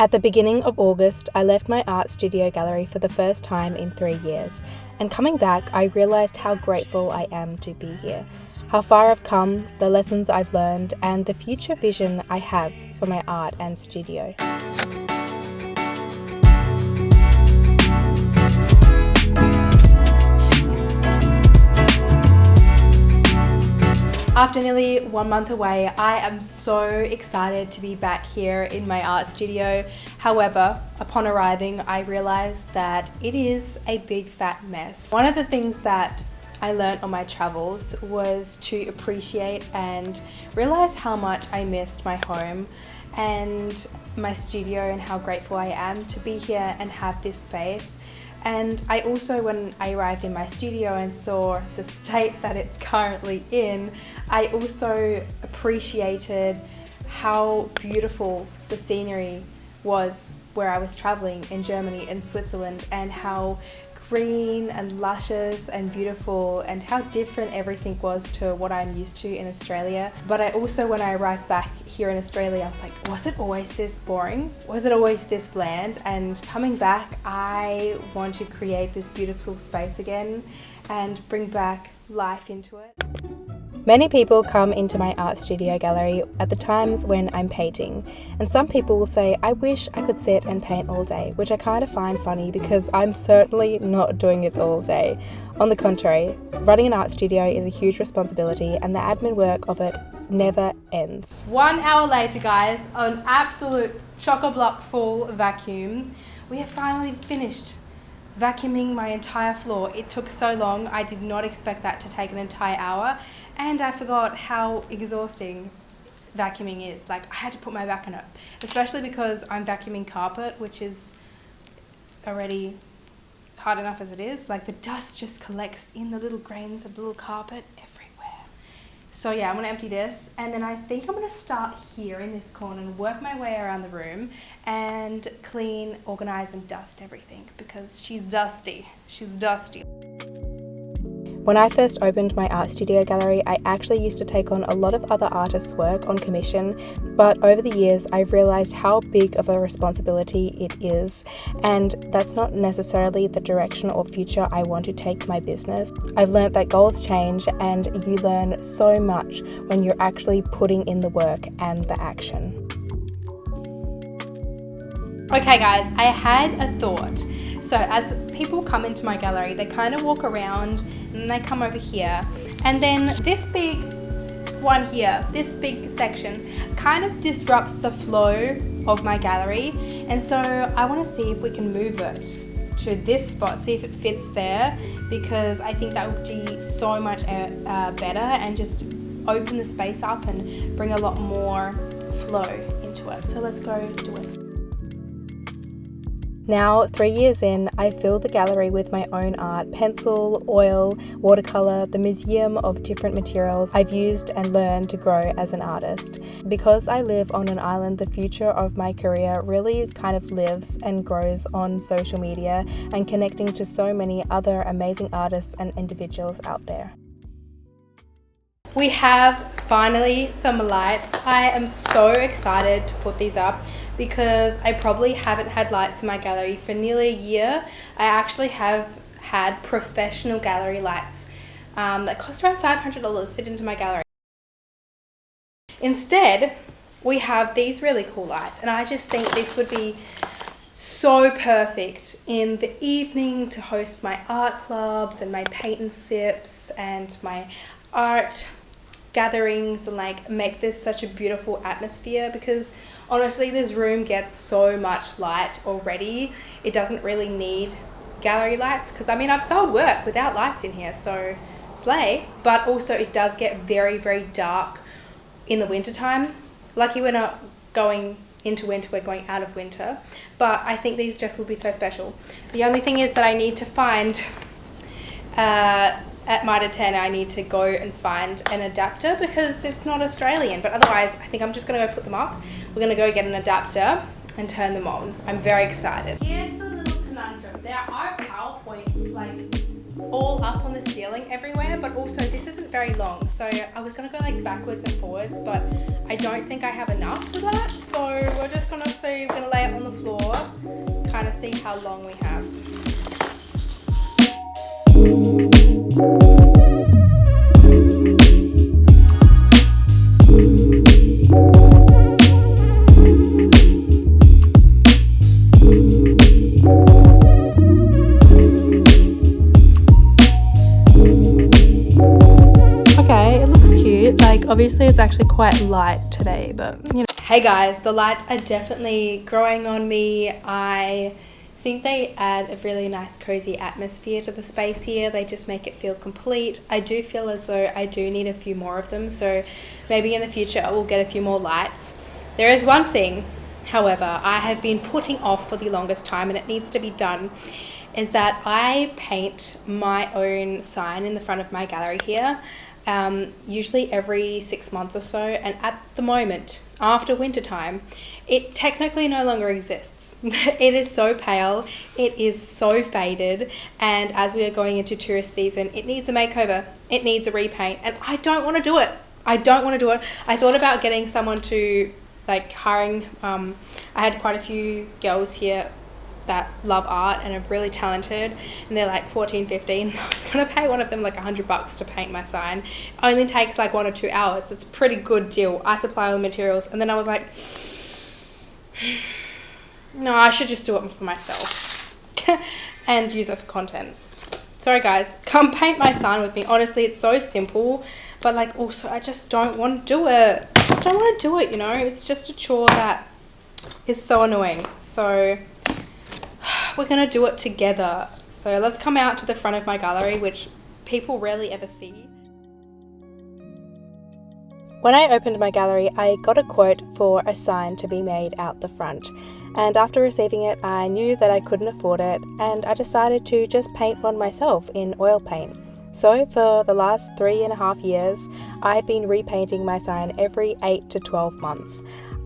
At the beginning of August, I left my art studio gallery for the first time in 3 years, and coming back, I realised how grateful I am to be here, how far I've come, the lessons I've learned, and the future vision I have for my art and studio. After nearly 1 month away, I am so excited to be back here in my art studio. However, upon arriving, I realized that it is a big fat mess. One of the things that I learned on my travels was to appreciate and realize how much I missed my home and my studio and how grateful I am to be here and have this space. And I also, when I arrived in my studio and saw the state that it's currently in, I also appreciated how beautiful the scenery was where I was traveling in Germany and Switzerland, and how green and luscious and beautiful, and how different everything was to what I'm used to in Australia. But I also, when I arrived back here in Australia, I was like, was it always this boring? Was it always this bland? And coming back, I want to create this beautiful space again and bring back life into it. Many people come into my art studio gallery at the times when I'm painting, and some people will say, I wish I could sit and paint all day, which I kind of find funny because I'm certainly not doing it all day. On the contrary, running an art studio is a huge responsibility, and the admin work of it never ends. 1 hour later, guys, an absolute chock-a-block full vacuum. We have finally finished vacuuming my entire floor. It took so long. I did not expect that to take an entire hour, and I forgot how exhausting vacuuming is. Like, I had to put my back on it, especially because I'm vacuuming carpet, which is already hard enough as it is. Like, the dust just collects in the little grains of the little carpet everywhere. So yeah, I'm gonna empty this, and then I think I'm gonna start here in this corner and work my way around the room and clean, organize, and dust everything, because she's dusty. She's dusty. When I first opened my art studio gallery, I actually used to take on a lot of other artists' work on commission, but over the years I've realised how big of a responsibility it is, and that's not necessarily the direction or future I want to take my business. I've learnt that goals change, and you learn so much when you're actually putting in the work and the action. Okay guys, I had a thought. So as people come into my gallery, they kind of walk around and they come over here, and then this big one here, this big section, kind of disrupts the flow of my gallery, and so I want to see if we can move it to this spot, see if it fits there, because I think that would be so much better and just open the space up and bring a lot more flow into it. So let's go do it. Now, 3 years in, I fill the gallery with my own art: pencil, oil, watercolour, the museum of different materials I've used and learned to grow as an artist. Because I live on an island, the future of my career really kind of lives and grows on social media and connecting to so many other amazing artists and individuals out there. We have finally some lights. I am so excited to put these up because I probably haven't had lights in my gallery for nearly a year. I actually have had professional gallery lights that cost around $500 fit into my gallery. Instead, we have these really cool lights, and I just think this would be so perfect in the evening to host my art clubs and my paint and sips and my art gatherings, and like make this such a beautiful atmosphere, because honestly this room gets so much light already. It doesn't really need gallery lights, because I mean, I've sold work without lights in here, so slay. But also it does get very, very dark in the winter time. Lucky we're not going into winter, we're going out of winter, but I think these just will be so special. The only thing is that I need to find at Mitre 10, I need to go and find an adapter because it's not Australian. But otherwise, I think I'm just going to go put them up. We're going to go get an adapter and turn them on. I'm very excited. Here's the little conundrum. There are PowerPoints like all up on the ceiling everywhere, but also this isn't very long, so I was gonna go like backwards and forwards, but I don't think I have enough for that, so we're just gonna see, we're gonna lay it on the floor, kind of see how long we have. Like obviously it's actually quite light today, but you know. Hey guys, the lights are definitely growing on me. I think they add a really nice cozy atmosphere to the space here. They just make it feel complete. I do feel as though I do need a few more of them, so maybe in the future I will get a few more lights. There is one thing, however, I have been putting off for the longest time, and it needs to be done, is that I paint my own sign in the front of my gallery here. Usually every 6 months or so, and at the moment after winter time it technically no longer exists. It is so pale, it is so faded, and as we are going into tourist season it needs a makeover, it needs a repaint, and I don't want to do it. I thought about getting someone to like hiring I had quite a few girls here that love art and are really talented, and they're like 14, 15. I was gonna pay one of them like $100 to paint my sign. It only takes like 1 or 2 hours. That's a pretty good deal. I supply all the materials. And then I was like, no, I should just do it for myself and use it for content. Sorry guys, come paint my sign with me. Honestly, it's so simple, but like also I just don't want to do it. I just don't want to do it, you know. It's just a chore that is so annoying. So we're gonna do it together. So let's come out to the front of my gallery, which people rarely ever see. When I opened my gallery, I got a quote for a sign to be made out the front, and after receiving it I knew that I couldn't afford it, and I decided to just paint one myself in oil paint. So for the last 3.5 years I've been repainting my sign every 8 to 12 months.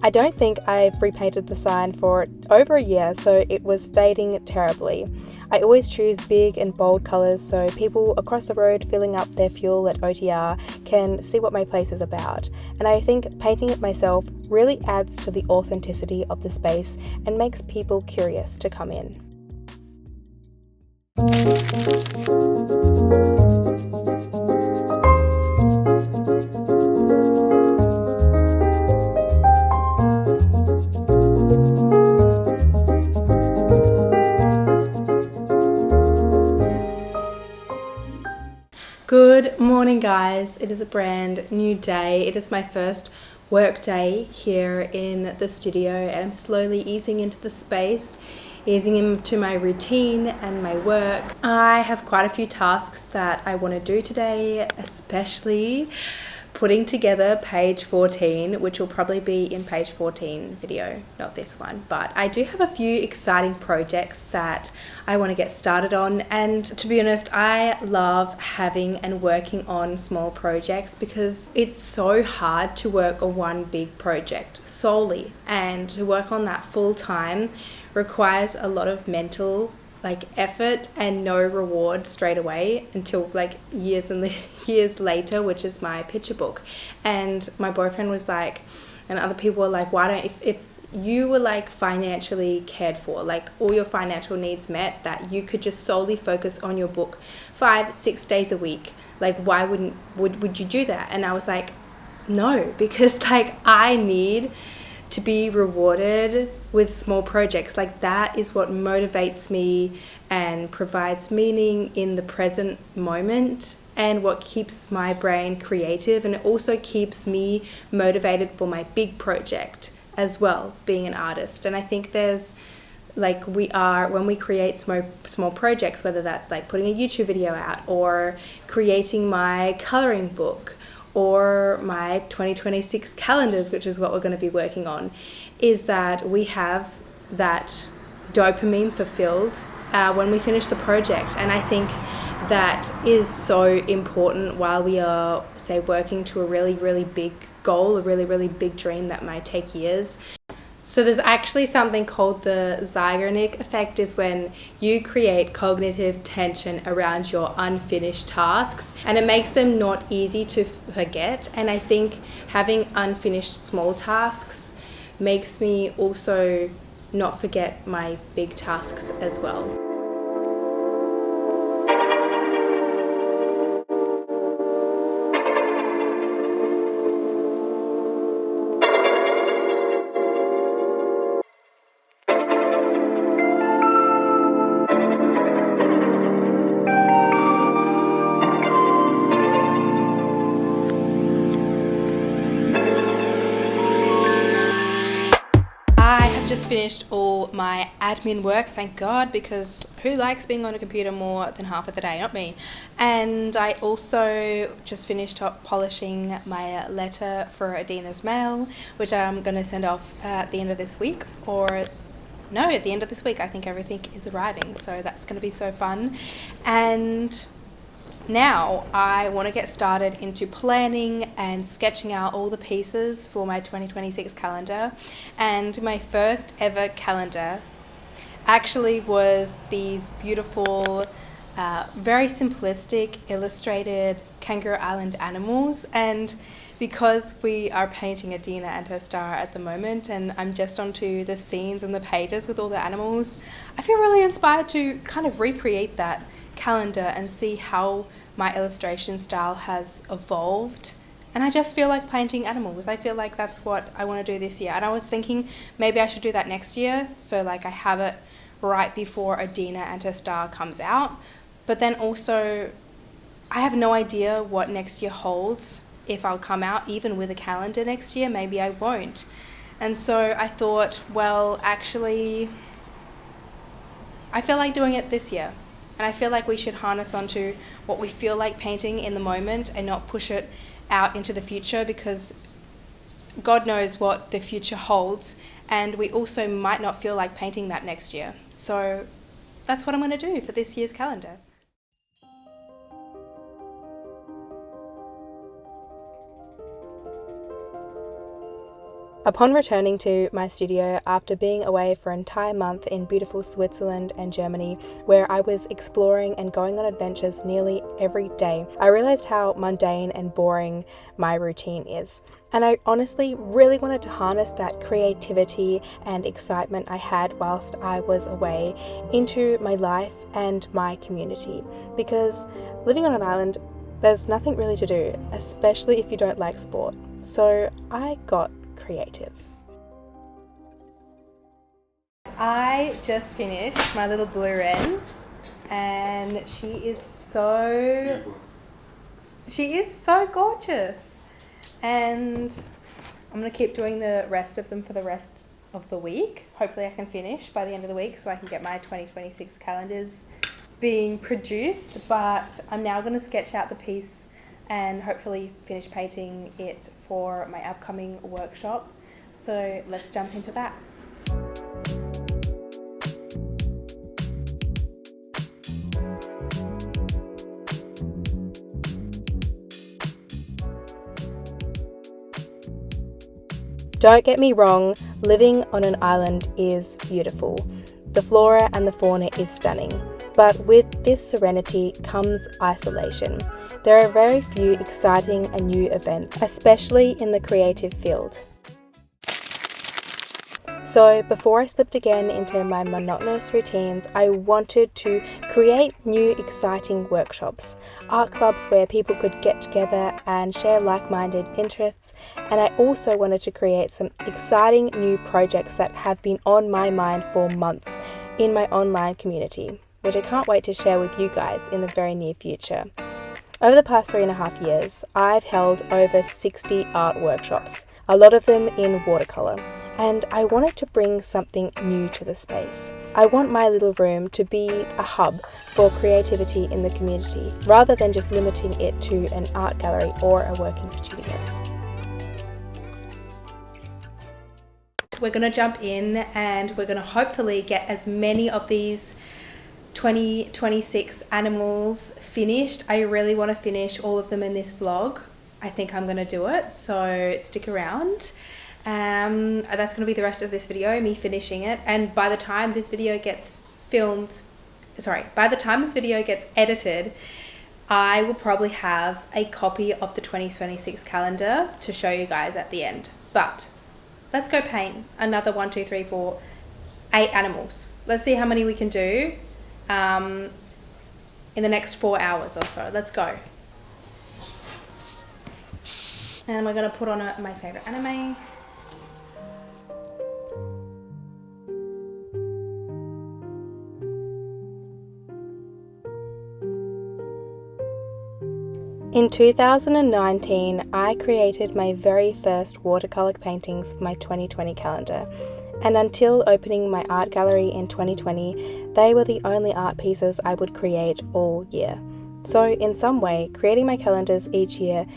I don't think I've repainted the sign for over a year, so it was fading terribly. I always choose big and bold colours so people across the road filling up their fuel at OTR can see what my place is about. And I think painting it myself really adds to the authenticity of the space and makes people curious to come in. Good morning guys, it is a brand new day. It is my first work day here in the studio, and I'm slowly easing into the space, easing into my routine and my work. I have quite a few tasks that I want to do today, especially putting together page 14, which will probably be in page 14 video, not this one. But I do have a few exciting projects that I want to get started on, and to be honest, I love having and working on small projects because it's so hard to work on one big project solely, and to work on that full time requires a lot of mental effort and no reward straight away until years and years later, which is my picture book. And my boyfriend was like, and other people were like, why don't, if you were financially cared for, all your financial needs met, that you could just solely focus on your book 5-6 days a week, why would you do that? And I was like, no, because I need to be rewarded with small projects. That is what motivates me and provides meaning in the present moment, and what keeps my brain creative, and it also keeps me motivated for my big project as well, being an artist. And I think there's when we create small projects, whether that's putting a YouTube video out or creating my coloring book or my 2026 calendars, which is what we're going to be working on, is that we have that dopamine fulfilled when we finish the project. And I think that is so important while we are, say, working to a really, really big goal, a really, really big dream that might take years. So there's actually something called the Zeigarnik effect, is when you create cognitive tension around your unfinished tasks, and it makes them not easy to forget. And I think having unfinished small tasks makes me also not forget my big tasks as well. Just finished all my admin work, thank God, because who likes being on a computer more than half of the day? Not me. And I also just finished up polishing my letter for ADENA'S mail, which I'm going to send off at the end of this week, or no, at the end of this week. I think everything is arriving, so that's going to be so fun. And now I want to get started into planning and sketching out all the pieces for my 2026 calendar. And my first ever calendar actually was these beautiful, very simplistic illustrated Kangaroo Island animals. And because we are painting Adena and her star at the moment, and I'm just onto the scenes and the pages with all the animals, I feel really inspired to kind of recreate that calendar and see how my illustration style has evolved. And I just feel like painting animals. I feel like that's what I want to do this year. And I was thinking maybe I should do that next year, so like I have it right before Adena and her star comes out. But then also I have no idea what next year holds. If I'll come out even with a calendar next year, maybe I won't. And so I thought, well, actually, I feel like doing it this year. And I feel like we should harness onto what we feel like painting in the moment and not push it out into the future, because God knows what the future holds, and we also might not feel like painting that next year. So that's what I'm going to do for this year's calendar. Upon returning to my studio after being away for an entire month in beautiful Switzerland and Germany, where I was exploring and going on adventures nearly every day, I realized how mundane and boring my routine is. And I honestly really wanted to harness that creativity and excitement I had whilst I was away into my life and my community. Because living on an island, there's nothing really to do, especially if you don't like sport. So I got creative. I just finished my little blue wren, and she is so gorgeous, and I'm gonna keep doing the rest of them for the rest of the week. Hopefully I can finish by the end of the week so I can get my 2026 calendars being produced, but I'm now going to sketch out the piece and hopefully finish painting it for my upcoming workshop. So let's jump into that. Don't get me wrong, living on an island is beautiful. The flora and the fauna is stunning. But with this serenity comes isolation. There are very few exciting and new events, especially in the creative field. So before I slipped again into my monotonous routines, I wanted to create new exciting workshops, art clubs where people could get together and share like-minded interests, and I also wanted to create some exciting new projects that have been on my mind for months in my online community, which I can't wait to share with you guys in the very near future. Over the past 3.5 years, I've held over 60 art workshops, a lot of them in watercolour, and I wanted to bring something new to the space. I want my little room to be a hub for creativity in the community, rather than just limiting it to an art gallery or a working studio. We're going to jump in and we're going to hopefully get as many of these 2026 animals finished. I really want to finish all of them in this vlog. I think I'm going to do it, so stick around. That's going to be the rest of this video, me finishing it. And by the time this video gets edited, I will probably have a copy of the 2026 calendar to show you guys at the end. But let's go paint another 1, 2, 3, 4, 8 animals. Let's see how many we can do in the next 4 hours or so. Let's go. And we're going to put on my favorite anime. In 2019, I created my very first watercolour paintings for my 2020 calendar, and until opening my art gallery in 2020, they were the only art pieces I would create all year. So in some way, creating my calendars each year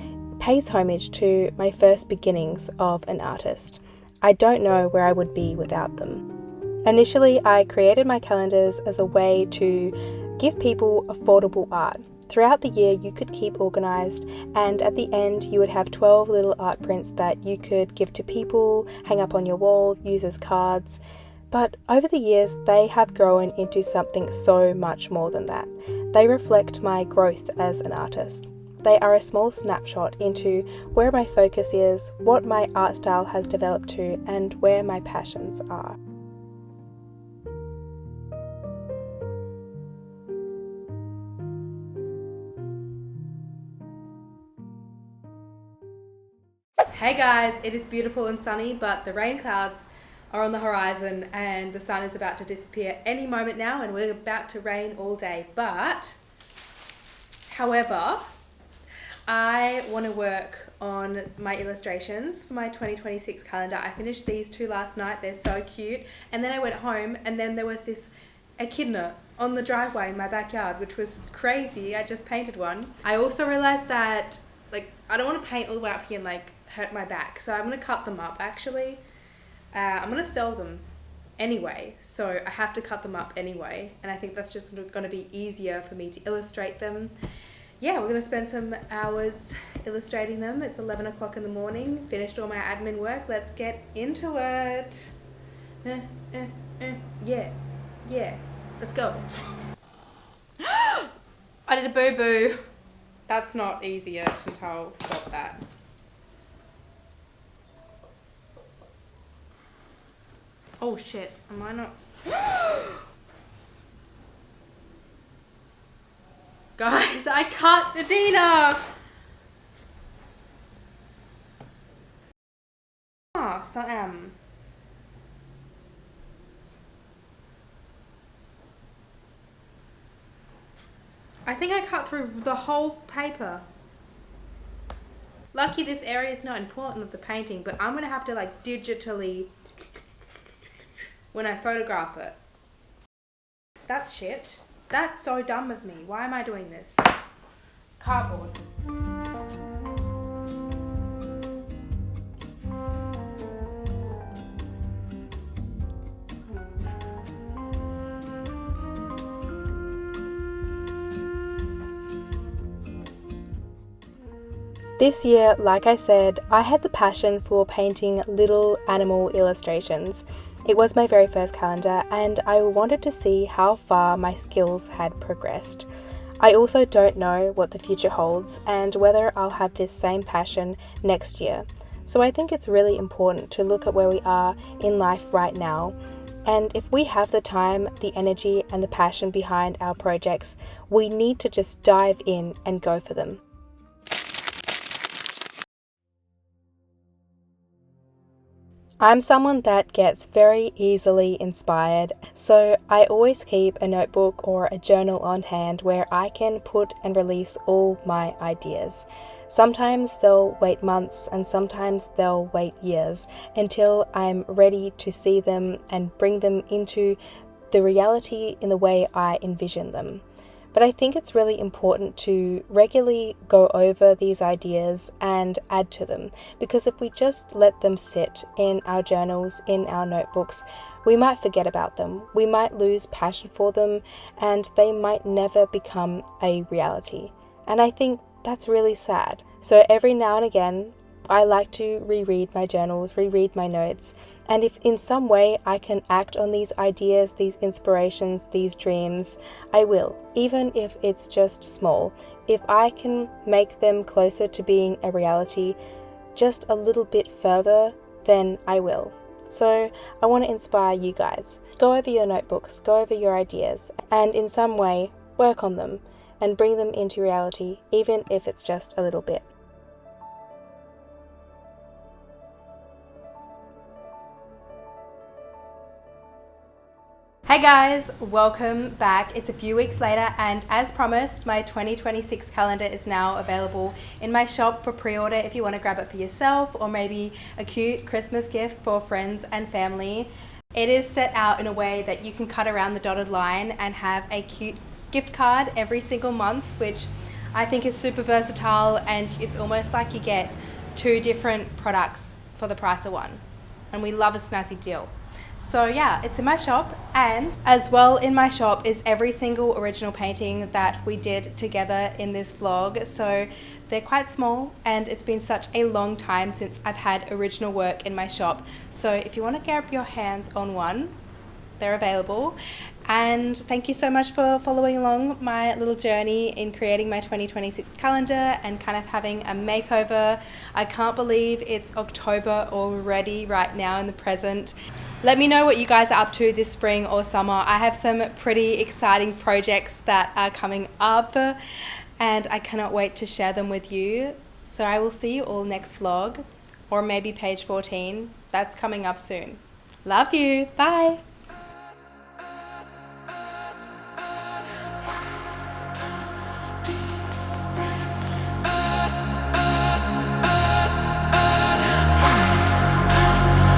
pays homage to my first beginnings of an artist. I don't know where I would be without them. Initially, I created my calendars as a way to give people affordable art. Throughout the year, you could keep organised, and at the end, you would have 12 little art prints that you could give to people, hang up on your wall, use as cards. But over the years, they have grown into something so much more than that. They reflect my growth as an artist. They are a small snapshot into where my focus is, what my art style has developed to, and where my passions are. Hey guys, it is beautiful and sunny, but the rain clouds are on the horizon and the sun is about to disappear any moment now, and we're about to rain all day. But, however, I want to work on my illustrations for my 2026 calendar. I finished these 2 last night. They're so cute. And then I went home and then there was this echidna on the driveway in my backyard, which was crazy. I just painted one. I also realized that I don't want to paint all the way up here and hurt my back, so I'm going to cut them up actually. I'm going to sell them anyway, so I have to cut them up anyway, and I think that's just going to be easier for me to illustrate them. Yeah, we're going to spend some hours illustrating them. It's 11 o'clock in the morning, finished all my admin work. Let's get into it. Yeah, let's go. I did a boo-boo. That's not easy, I can tell. Stop that. Oh shit, am I not? Guys, I cut Adena! So I think I cut through the whole paper. Lucky this area is not important of the painting, but I'm gonna have to digitally when I photograph it. That's shit. That's so dumb of me. Why am I doing this? Cardboard. This year, like I said, I had the passion for painting little animal illustrations. It was my very first calendar, and I wanted to see how far my skills had progressed. I also don't know what the future holds and whether I'll have this same passion next year. So I think it's really important to look at where we are in life right now. And if we have the time, the energy, and the passion behind our projects, we need to just dive in and go for them. I'm someone that gets very easily inspired, so I always keep a notebook or a journal on hand where I can put and release all my ideas. Sometimes they'll wait months and sometimes they'll wait years until I'm ready to see them and bring them into the reality in the way I envision them. But I think it's really important to regularly go over these ideas and add to them, because if we just let them sit in our journals, in our notebooks, we might forget about them, we might lose passion for them, and they might never become a reality. And I think that's really sad. So every now and again, I like to reread my journals, reread my notes, and if in some way I can act on these ideas, these inspirations, these dreams, I will, even if it's just small. If I can make them closer to being a reality just a little bit further, then I will. So I want to inspire you guys. Go over your notebooks, go over your ideas, and in some way work on them and bring them into reality, even if it's just a little bit. Hey guys, welcome back. It's a few weeks later, and as promised, my 2026 calendar is now available in my shop for pre-order if you want to grab it for yourself or maybe a cute Christmas gift for friends and family. It is set out in a way that you can cut around the dotted line and have a cute gift card every single month, which I think is super versatile, and it's almost like you get two different products for the price of one. And we love a snazzy deal. So yeah, it's in my shop, and as well in my shop is every single original painting that we did together in this vlog. So they're quite small, and it's been such a long time since I've had original work in my shop. So if you want to get your hands on one, they're available. And thank you so much for following along my little journey in creating my 2026 calendar and kind of having a makeover. I can't believe it's October already right now in the present. Let me know what you guys are up to this spring or summer. I have some pretty exciting projects that are coming up, and I cannot wait to share them with you. So I will see you all next vlog, or maybe page 14. That's coming up soon. Love you. Bye.